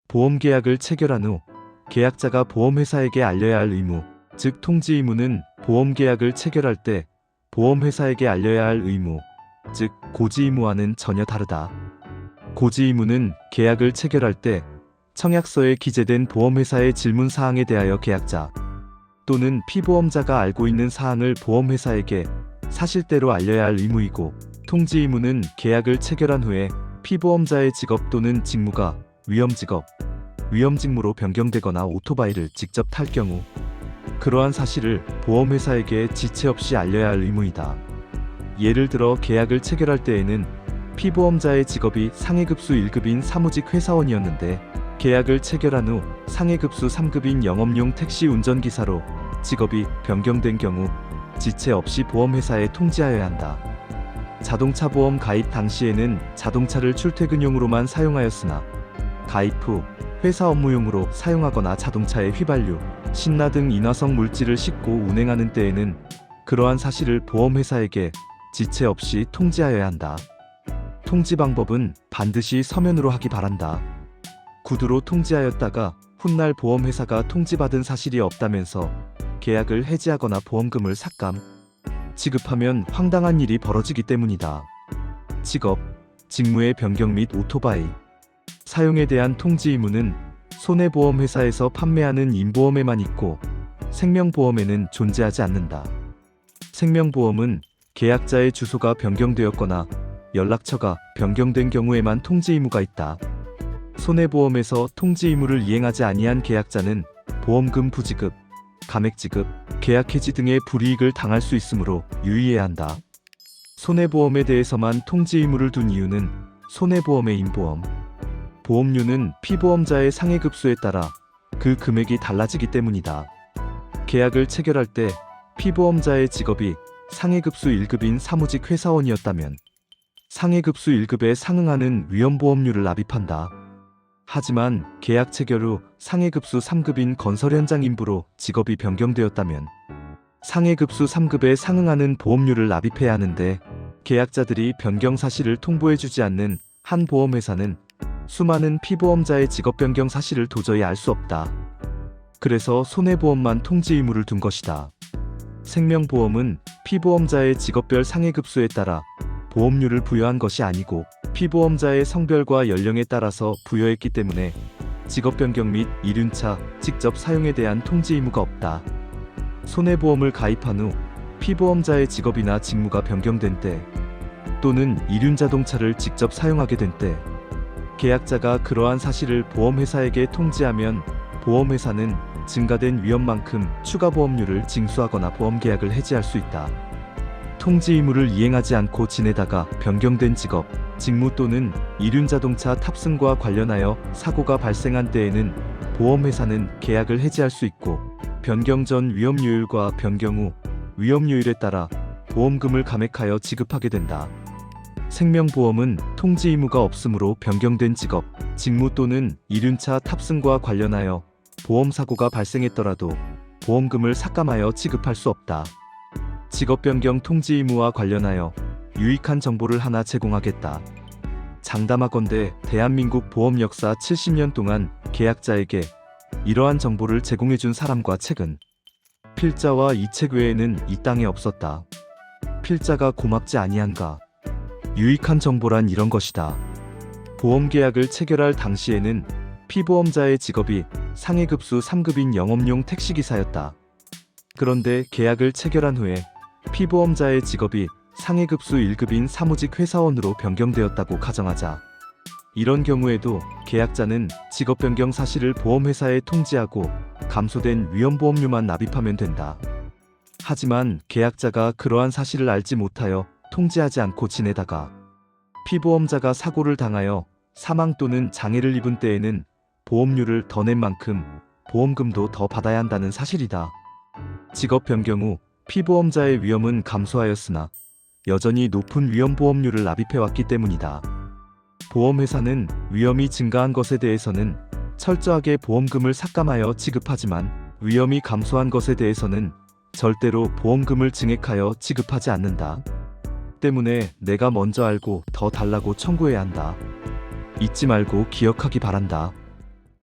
보험 계약을 체결한 후 계약자가 보험회사에게 알려야 할 의무, 즉 통지 의무는 보험 계약을 체결할 때 보험회사에게 알려야 할 의무, 즉 고지 의무와는 전혀 다르다. 고지 의무는 계약을 체결할 때 청약서에 기재된 보험회사의 질문 사항에 대하여 계약자 또는 피보험자가 알고 있는 사항을 보험회사에게 사실대로 알려야 할 의무이고, 통지 의무는 계약을 체결한 후에 피보험자의 직업 또는 직무가 위험직업, 위험직무로 변경되거나 오토바이를 직접 탈 경우 그러한 사실을 보험회사에게 지체 없이 알려야 할 의무이다. 예를 들어 계약을 체결할 때에는 피보험자의 직업이 상해급수 1급인 사무직 회사원이었는데 계약을 체결한 후 상해급수 3급인 영업용 택시 운전기사로 직업이 변경된 경우 지체 없이 보험회사에 통지하여야 한다. 자동차 보험 가입 당시에는 자동차를 출퇴근용으로만 사용하였으나 가입 후 회사 업무용으로 사용하거나 자동차에 휘발유, 신나 등 인화성 물질을 싣고 운행하는 때에는 그러한 사실을 보험회사에게 지체 없이 통지하여야 한다. 통지 방법은 반드시 서면으로 하기 바란다. 구두로 통지하였다가 훗날 보험회사가 통지받은 사실이 없다면서 계약을 해지하거나 보험금을 삭감, 지급하면 황당한 일이 벌어지기 때문이다. 직업, 직무의 변경 및 오토바이 사용에 대한 통지 의무는 손해보험회사에서 판매하는 인보험에만 있고 생명보험에는 존재하지 않는다. 생명보험은 계약자의 주소가 변경되었거나 연락처가 변경된 경우에만 통지 의무가 있다. 손해보험에서 통지 의무를 이행하지 아니한 계약자는 보험금 부지급, 감액지급, 계약 해지 등의 불이익을 당할 수 있으므로 유의해야 한다. 손해보험에 대해서만 통지 의무를 둔 이유는 손해보험의 인보험, 보험료는 피보험자의 상해급수에 따라 그 금액이 달라지기 때문이다. 계약을 체결할 때 피보험자의 직업이 상해급수 1급인 사무직 회사원이었다면 상해급수 1급에 상응하는 위험보험료를 납입한다. 하지만 계약 체결 후 상해급수 3급인 건설 현장 인부로 직업이 변경되었다면 상해급수 3급에 상응하는 보험료를 납입해야 하는데, 계약자들이 변경 사실을 통보해주지 않는 한 보험회사는 수많은 피보험자의 직업 변경 사실을 도저히 알 수 없다. 그래서 손해보험만 통지 의무를 둔 것이다. 생명보험은 피보험자의 직업별 상해급수에 따라 보험료를 부여한 것이 아니고 피보험자의 성별과 연령에 따라서 부여했기 때문에 직업 변경 및 이륜차 직접 사용에 대한 통지 의무가 없다. 손해보험을 가입한 후 피보험자의 직업이나 직무가 변경된 때 또는 이륜자동차를 직접 사용하게 된 때 계약자가 그러한 사실을 보험회사에게 통지하면 보험회사는 증가된 위험만큼 추가 보험료를 징수하거나 보험계약을 해지할 수 있다. 통지 의무를 이행하지 않고 지내다가 변경된 직업, 직무 또는 이륜자동차 탑승과 관련하여 사고가 발생한 때에는 보험회사는 계약을 해지할 수 있고, 변경 전 위험요율과 변경 후 위험요율에 따라 보험금을 감액하여 지급하게 된다. 생명보험은 통지 의무가 없으므로 변경된 직업, 직무 또는 이륜차 탑승과 관련하여 보험사고가 발생했더라도 보험금을 삭감하여 지급할 수 없다. 직업 변경 통지 의무와 관련하여 유익한 정보를 하나 제공하겠다. 장담하건대 대한민국 보험 역사 70년 동안 계약자에게 이러한 정보를 제공해준 사람과 책은 필자와 이 책 외에는 이 땅에 없었다. 필자가 고맙지 아니한가. 유익한 정보란 이런 것이다. 보험계약을 체결할 당시에는 피보험자의 직업이 상해급수 3급인 영업용 택시기사였다. 그런데 계약을 체결한 후에 피보험자의 직업이 상해급수 1급인 사무직 회사원으로 변경되었다고 가정하자, 이런 경우에도 계약자는 직업 변경 사실을 보험회사에 통지하고 감소된 위험보험료만 납입하면 된다. 하지만 계약자가 그러한 사실을 알지 못하여 통지하지 않고 지내다가 피보험자가 사고를 당하여 사망 또는 장애를 입은 때에는 보험료를 더 낸 만큼 보험금도 더 받아야 한다는 사실이다. 직업 변경 후 피보험자의 위험은 감소하였으나 여전히 높은 위험보험료를 납입해왔기 때문이다. 보험회사는 위험이 증가한 것에 대해서는 철저하게 보험금을 삭감하여 지급하지만 위험이 감소한 것에 대해서는 절대로 보험금을 증액하여 지급하지 않는다. 때문에 내가 먼저 알고 더 달라고 청구해야 한다. 잊지 말고 기억하기 바란다.